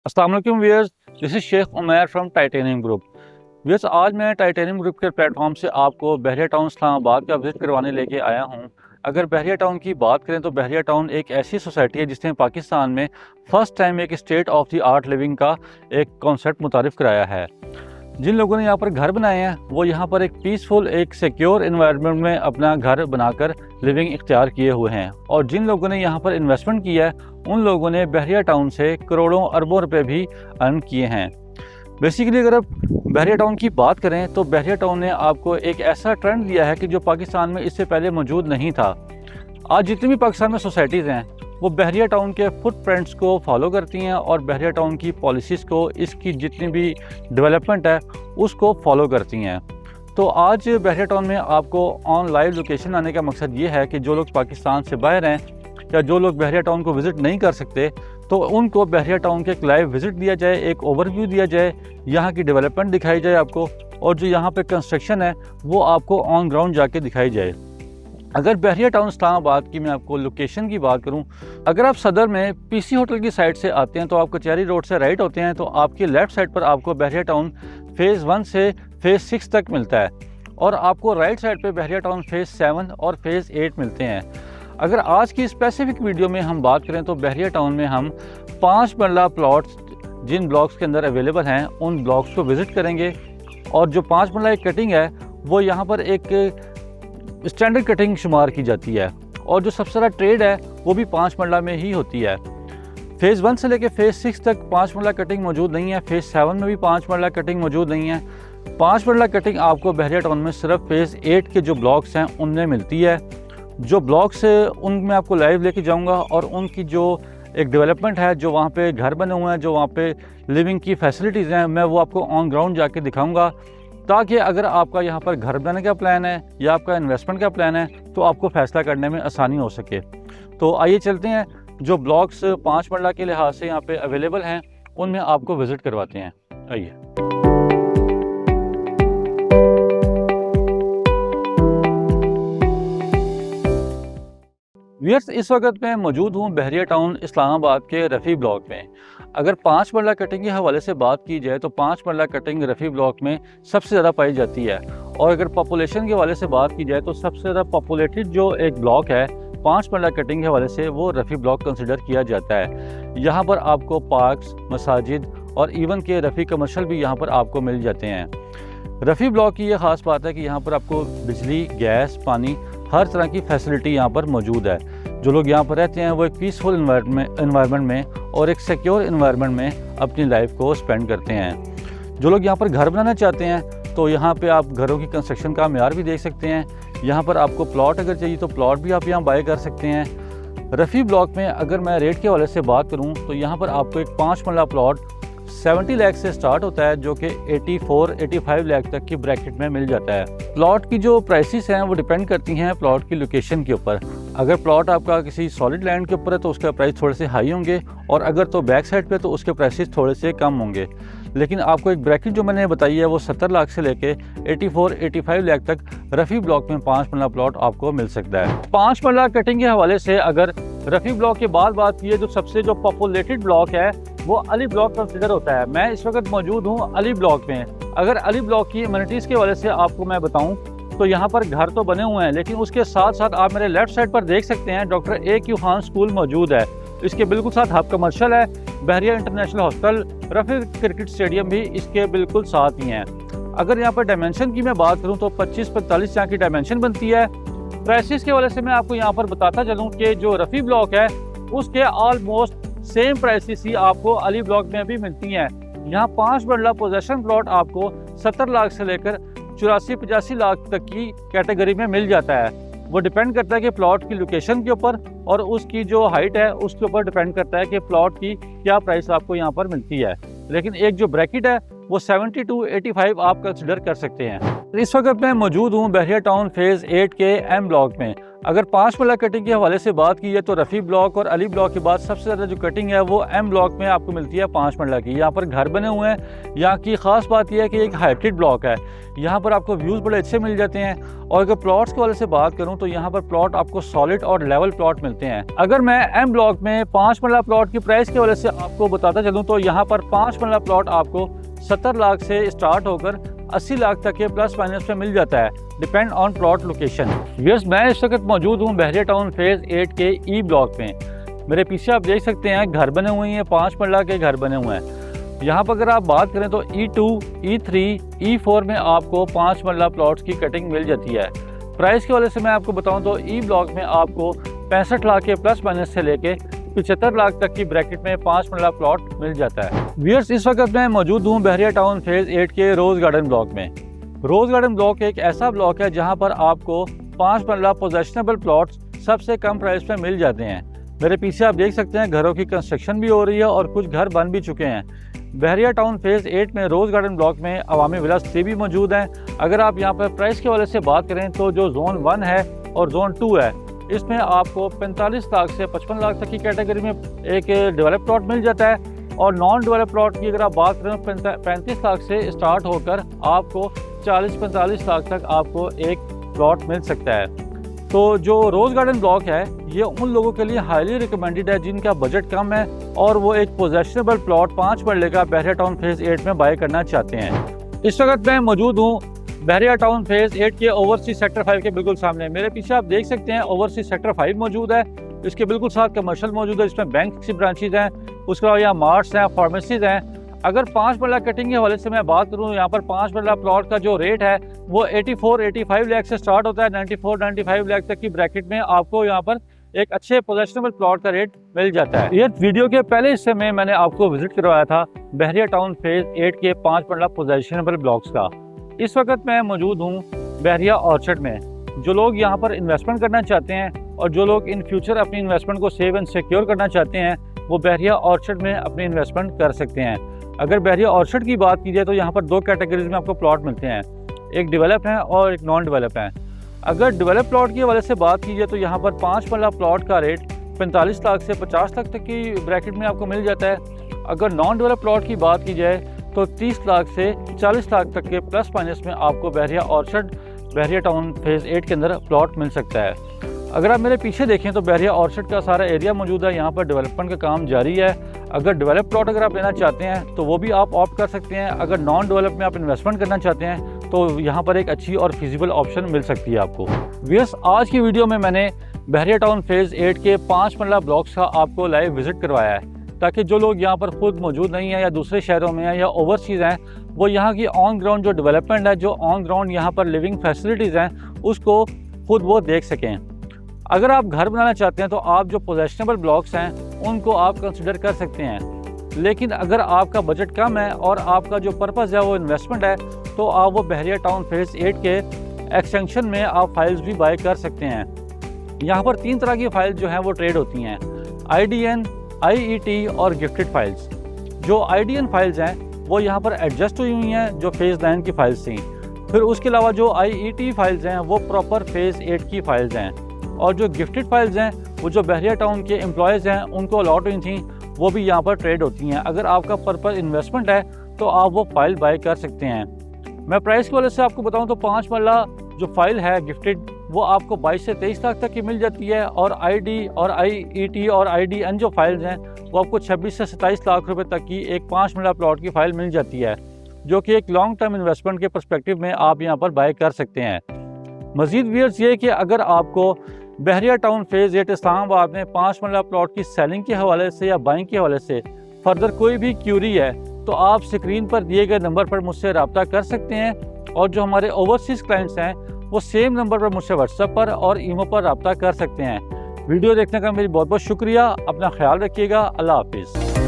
अस्सलाम वालेकुम viewers, this is Sheikh Umair from Titanium Group. Viewers, आज मैं टाइटेनियम ग्रुप के प्लेटफॉर्म से आपको बहरिया टाउन इस्लामाबाद का विज़िट करवाने लेके आया हूं। अगर बहरिया टाउन की बात करें तो बहरिया टाउन एक ऐसी सोसाइटी है जिसने पाकिस्तान में फ़र्स्ट टाइम एक state of the art living का एक कॉन्सेप्ट मुतारिफ़ कराया है। जिन लोगों ने यहाँ पर घर बनाए हैं वो यहाँ पर एक पीसफुल, एक सिक्योर इन्वायरमेंट में अपना घर बनाकर लिविंग इख्तियार किए हुए हैं। और जिन लोगों ने यहाँ पर इन्वेस्टमेंट किया है उन लोगों ने बहरिया टाउन से करोड़ों अरबों रुपए भी अर्न किए हैं। बेसिकली अगर आप बहरिया टाउन की बात करें तो बहरिया टाउन ने आपको एक ऐसा ट्रेंड दिया है कि जो पाकिस्तान में इससे पहले मौजूद नहीं था। आज जितनी भी पाकिस्तान में सोसाइटीज़ हैं वो बहरिया टाउन के फुटप्रिंट्स को फॉलो करती हैं और बहरिया टाउन की पॉलिसीज़ को, इसकी जितनी भी डेवलपमेंट है उसको फॉलो करती हैं। तो आज बहरिया टाउन में आपको ऑन लाइव लोकेशन आने का मकसद ये है कि जो लोग पाकिस्तान से बाहर हैं या जो लोग बहरिया टाउन को विज़िट नहीं कर सकते तो उनको बहरिया टाउन के एक लाइव विज़िट दिया जाए, एक ओवरव्यू दिया जाए, यहाँ की डेवलपमेंट दिखाई जाए आपको, और जो यहाँ पे कंस्ट्रक्शन है वो आपको ऑन ग्राउंड जाके दिखाई जाए। अगर बहरिया टाउन इस्लामाबाद की मैं आपको लोकेशन की बात करूं, अगर आप सदर में पीसी होटल की साइड से आते हैं तो आप कचहरी रोड से राइट होते हैं तो आपके लेफ़्ट साइड पर आपको बहरिया टाउन फ़ेज़ 1 से फ़ेज़ 6 तक मिलता है, और आपको राइट साइड पे बहरिया टाउन फ़ेज़ 7 और फ़ेज़ 8 मिलते हैं। अगर आज की स्पेसिफिक वीडियो में हम बात करें तो बहरिया टाउन में हम 5 मरला प्लॉट्स जिन ब्लॉक्स के अंदर अवेलेबल हैं उन ब्लॉक्स को विज़िट करेंगे। और जो 5 मरला एक कटिंग है वो यहाँ पर एक स्टैंडर्ड कटिंग शुमार की जाती है, और जो सबसे ज़्यादा ट्रेड है वो भी 5 मरला में ही होती है। फ़ेज़ 1 से लेकर फ़ेज़ 6 तक 5 मरला कटिंग मौजूद नहीं है। फ़ेज़ 7 में भी 5 मरला कटिंग मौजूद नहीं है। 5 मरला कटिंग आपको बहरिया टाउन में सिर्फ फ़ेज़ 8 के जो ब्लॉक्स हैं उनमें मिलती है। जो ब्लॉक्स उनमें आपको लाइव लेके जाऊंगा और उनकी जो एक डेवलपमेंट है, जो वहाँ पे घर बने हुए हैं, जो वहाँ पे लिविंग की फैसिलिटीज़ हैं, मैं वो आपको ऑन ग्राउंड जाके दिखाऊंगा, ताकि अगर आपका यहाँ पर घर बनाने का प्लान है या आपका इन्वेस्टमेंट का प्लान है तो आपको फ़ैसला करने में आसानी हो सके। तो आइए चलते हैं, जो ब्लॉक्स 5 मरला के लिहाज से यहाँ पे अवेलेबल हैं उनमें आपको विज़िट करवाते हैं। आइए। व्यूअर्स, इस वक्त मैं मौजूद हूँ बहरिया टाउन इस्लामाबाद के रफ़ी ब्लॉक में। अगर 5 मरला कटिंग के हवाले से बात की जाए तो 5 मरला कटिंग रफ़ी ब्लॉक में सबसे ज़्यादा पाई जाती है, और अगर पॉपुलेशन के हवाले से बात की जाए तो सबसे ज़्यादा पॉपुलेटेड जो एक ब्लॉक है 5 मरला कटिंग के हवाले से वो रफ़ी ब्लॉक कंसिडर किया जाता है। यहाँ पर आपको पार्क्स, मसाजिद और इवन के रफ़ी कमर्शल भी यहाँ पर आपको मिल जाते हैं। रफ़ी ब्लॉक की ये ख़ास बात है कि यहाँ पर आपको बिजली, गैस, पानी, हर तरह की फैसिलिटी यहाँ पर मौजूद है। जो लोग यहाँ पर रहते हैं वो एक पीसफुल इन्वायरमेंट में और एक सिक्योर इन्वायरमेंट में अपनी लाइफ को स्पेंड करते हैं। जो लोग यहाँ पर घर बनाना चाहते हैं तो यहाँ पे आप घरों की कंस्ट्रक्शन का मेयार भी देख सकते हैं। यहाँ पर आपको प्लॉट अगर चाहिए तो प्लॉट भी आप यहाँ बाय कर सकते हैं। रफ़ी ब्लॉक में अगर मैं रेट के हवाले से बात करूँ तो यहाँ पर आपको एक 5 मरला प्लॉट 70 लाख से स्टार्ट होता है, जो कि 84-85 लाख तक की ब्रैकेट में मिल जाता है। प्लॉट की जो प्राइसेस हैं वो डिपेंड करती हैं प्लॉट की लोकेशन के ऊपर। अगर प्लॉट आपका किसी सॉलिड लैंड के ऊपर है तो उसका प्राइस थोड़े से हाई होंगे, और अगर तो बैक साइड पे तो उसके प्राइसेस थोड़े से कम होंगे। लेकिन आपको एक ब्रैकेट जो मैंने बताई है वो 70 लाख से लेके 84-85 लाख तक रफ़ी ब्लॉक में 5 मरला प्लॉट आपको मिल सकता है। 5 मरला कटिंग के हवाले से अगर रफ़ी ब्लॉक के बाद बात की है, जो सबसे जो पॉपुलेटेड ब्लॉक है वो अली ब्लॉक कंसिडर होता है। मैं इस वक्त मौजूद हूँ अली ब्लॉक में। अगर अली ब्लॉक की एमिनिटीज़ के वजह से आपको मैं बताऊँ तो यहाँ पर घर तो बने हुए हैं, लेकिन उसके साथ साथ आप मेरे लेफ्ट साइड पर देख सकते हैं डॉक्टर A.Q. खान स्कूल मौजूद है। इसके बिल्कुल साथ हब कमर्शल है, Bahria international hospital, Rafi cricket stadium भी इसके बिल्कुल साथ ही हैं। अगर यहाँ पर डायमेंशन की मैं बात करूँ तो 25-45 यहाँ की डायमेंशन बनती है। प्राइसेस के वजह से मैं आपको यहाँ पर बताता चलूँ कि जो रफ़ी ब्लॉक है उसके ऑलमोस्ट सेम प्राइसेस ही आपको अली ब्लॉक में भी मिलती हैं। यहाँ 5 मरला पोजेशन प्लॉट आपको 70 लाख से लेकर 84-85 लाख तक की कैटेगरी में मिल जाता है। वो डिपेंड करता है कि प्लॉट की लोकेशन के ऊपर और उसकी जो हाइट है उसके ऊपर डिपेंड करता है कि प्लॉट की क्या प्राइस आपको यहाँ पर मिलती है। लेकिन एक जो ब्रैकेट है वो 70-85 आप कंसिडर कर सकते हैं। इस वक्त मैं मौजूद हूँ बहरिया टाउन फ़ेज़ 8 के M ब्लॉक में। अगर 5 मरला कटिंग के हवाले से बात की है तो रफ़ी ब्लॉक और अली ब्लॉक के बाद सबसे ज़्यादा जो कटिंग है वो एम ब्लॉक में आपको मिलती है 5 मरला की। यहाँ पर घर बने हुए हैं। यहाँ की ख़ास बात यह है कि एक हाइब्रिड ब्लॉक है। यहाँ पर आपको व्यूज़ बड़े अच्छे मिल जाते हैं। और अगर प्लॉट्स के वाले से बात करूँ तो यहाँ पर प्लॉट आपको सॉलिड और लेवल प्लॉट मिलते हैं। अगर मैं एम ब्लॉक में 5 मरला प्लॉट की प्राइस के वाले से आपको बताता चलूँ तो यहाँ पर 5 मरला प्लॉट आपको 70 लाख से स्टार्ट होकर 80 लाख तक के प्लस माइनस में मिल जाता है, depend on plot location. Viewers, मैं इस वक्त मौजूद हूँ बहरिया टाउन फेज़ 8 के ई ब्लॉक में। मेरे पीछे आप देख सकते हैं घर बने हुए हैं, 5 मरला के घर बने हुए हैं। यहाँ पर अगर आप बात करें तो E2, E3, E4 में आपको 5 मरला प्लॉट्स की कटिंग मिल जाती है। प्राइस के वाले से मैं आपको बताऊँ तो ई ब्लॉक में आपको 65 लाख के प्लस माइनस से लेके 75 लाख तक की ब्रैकेट में 5 मरला प्लॉट मिल जाता है। व्यूअर्स, इस वक्त मैं मौजूद हूँ बहरिया टाउन फेज़ 8 के रोज़ गार्डन ब्लॉक में। रोज़ गार्डन ब्लॉक एक ऐसा ब्लॉक है जहाँ पर आपको 5 मरला पोजेशनेबल प्लॉट्स सबसे कम प्राइस में मिल जाते हैं। मेरे पीछे आप देख सकते हैं घरों की कंस्ट्रक्शन भी हो रही है और कुछ घर बन भी चुके हैं। बहरिया टाउन फेज़ 8 में रोज़ गार्डन ब्लॉक में अवामी विलास 3 भी मौजूद हैं। अगर आप यहाँ पर प्राइस के वाले से बात करें तो जो जोन 1 है और जोन 2 है, इसमें आपको 45 लाख से 55 लाख तक की कैटेगरी में एक डेवलप प्लॉट मिल जाता है। और नॉन डेवलप प्लॉट की अगर आप बात करें तो 35 लाख से स्टार्ट होकर आपको 40-45 लाख तक आपको एक प्लॉट मिल सकता है। तो जो रोज़ गार्डन ब्लॉक है ये उन लोगों के लिए हाईली रिकमेंडेड है जिनका बजट कम है और वो एक पोजेशनेबल प्लॉट 5 मरले का बहरिया टाउन फेज़ 8 में बाय करना चाहते हैं। इस वक्त मैं मौजूद हूँ बहरिया टाउन फेज़ 8 के ओवरसीज सेक्टर 5 के बिल्कुल सामने। मेरे पीछे आप देख सकते हैं ओवरसीज सेक्टर 5 मौजूद है। इसके बिल्कुल साथ कमर्शियल मौजूद है जिसमें बैंक की ब्रांचेज हैं, उसके अलावा यहाँ मार्ट्स हैं, फार्मेसीज हैं। अगर 5 मरला कटिंग के हवाले से मैं बात करूँ, यहाँ पर 5 मरला प्लॉट का जो रेट है वो 84-85 लाख से स्टार्ट होता है। 94-95 लाख तक की ब्रैकेट में आपको यहाँ पर एक अच्छे पोजेशनेबल प्लॉट का रेट मिल जाता है। ये वीडियो के पहले हिस्से में मैंने आपको विजिट करवाया था बहरिया टाउन फेज़ 8 के 5 मरला पोजेशनेबल ब्लॉक्स का। इस वक्त मैं मौजूद हूँ बहरिया ऑर्चर्ड में। जो लोग यहाँ पर इन्वेस्टमेंट करना चाहते हैं और जो लोग इन फ्यूचर अपनी इन्वेस्टमेंट को सेव एंड सिक्योर करना चाहते हैं वो बहरिया ऑर्चर्ड में अपनी इन्वेस्टमेंट कर सकते हैं। अगर बहरिया ऑर्चर्ड की बात की जाए तो यहाँ पर 2 कैटेगरीज में आपको प्लॉट मिलते हैं, एक डेवलप है और एक नॉन डेवलप है। अगर डेवलप प्लॉट की वजह से बात की जाए तो यहाँ पर 5 मरला प्लॉट का रेट 45 लाख से 50 लाख तक की ब्रैकेट में आपको मिल जाता है। अगर नॉन डेवलप प्लॉट की बात की जाए तो 30 लाख से 40 लाख तक के प्लस माइनस में आपको बहरिया ऑर्चर्ड बहरिया टाउन फेज़ 8 के अंदर प्लॉट मिल सकता है। अगर आप मेरे पीछे देखें तो बहरिया ऑर्चर्ड का सारा एरिया मौजूद है। यहाँ पर डेवलपमेंट का काम जारी है। अगर डेवलप प्लॉट अगर आप लेना चाहते हैं तो वो भी आप ऑप्ट कर सकते हैं। अगर नॉन डेवलप में आप इन्वेस्टमेंट करना चाहते हैं तो यहाँ पर एक अच्छी और फिजिबल ऑप्शन मिल सकती है आपको। व्यूअर्स, आज की वीडियो में मैंने बहरिया टाउन फेज़ 8 के 5 मरला ब्लॉक्स का आपको लाइव विजिट करवाया है ताकि जो लोग यहाँ पर खुद मौजूद नहीं हैं या दूसरे शहरों में हैं या ओवरसीज़ हैं वो यहाँ की ऑन ग्राउंड जो डेवलपमेंट है, जो ऑन ग्राउंड यहाँ पर लिविंग फैसिलिटीज़ हैं उसको खुद वो देख सकें। अगर आप घर बनाना चाहते हैं तो आप जो पोजेशनेबल ब्लॉक्स हैं उनको आप कंसिडर कर सकते हैं। लेकिन अगर आपका बजट कम है और आपका जो पर्पज़ है वो इन्वेस्टमेंट है तो आप वो बहरिया टाउन फेज़ 8 के एक्सटेंशन में आप फाइल्स भी बाय कर सकते हैं। यहाँ पर 3 तरह की फ़ाइल जो हैं वो ट्रेड होती हैं, IDN, IET और गिफ्टेड फाइल्स। जो IDN फाइल्स हैं वो यहाँ पर एडजस्ट हुई हुई हैं जो फेज़ 9 की फाइल्स थी। फिर उसके अलावा जो IET फाइल्स हैं वो प्रॉपर फेज़ 8 की फाइल्स हैं। और जो गिफ्टेड फाइल्स हैं वो जो बहरिया टाउन के एम्प्लॉयज़ हैं उनको अलॉट हुई थी, वो भी यहाँ पर ट्रेड होती हैं। अगर आपका पर्पज़ इन्वेस्टमेंट है तो आप वो फाइल बाय कर सकते हैं। मैं प्राइस की वजह से आपको बताऊँ तो 5 मरला जो फाइल है गिफ्टेड वो आपको 22 से 23 लाख तक की मिल जाती है। और ID और IET और IDN जो फाइल्स हैं वो आपको 26 से 27 लाख रुपए तक की एक 5 मरला प्लॉट की फ़ाइल मिल जाती है, जो कि एक लॉन्ग टर्म इन्वेस्टमेंट के पर्सपेक्टिव में आप यहाँ पर बाय कर सकते हैं। मज़ीद व्यूअर्स, ये कि अगर आपको बहरिया टाउन फेज़ 8 इस्लामाबाद में 5 मरला प्लॉट की सेलिंग के हवाले से या बाइंग के हवाले से फर्दर कोई भी क्यूरी है तो आप स्क्रीन पर दिए गए नंबर पर मुझसे रब्ता कर सकते हैं। और जो हमारे ओवरसीज़ क्लाइंट्स हैं वो सेम नंबर पर मुझसे व्हाट्सएप पर और ईमो पर रब्ता कर सकते हैं। वीडियो देखने का मेरी बहुत बहुत शुक्रिया। अपना ख्याल रखिएगा। अल्लाह हाफिज़।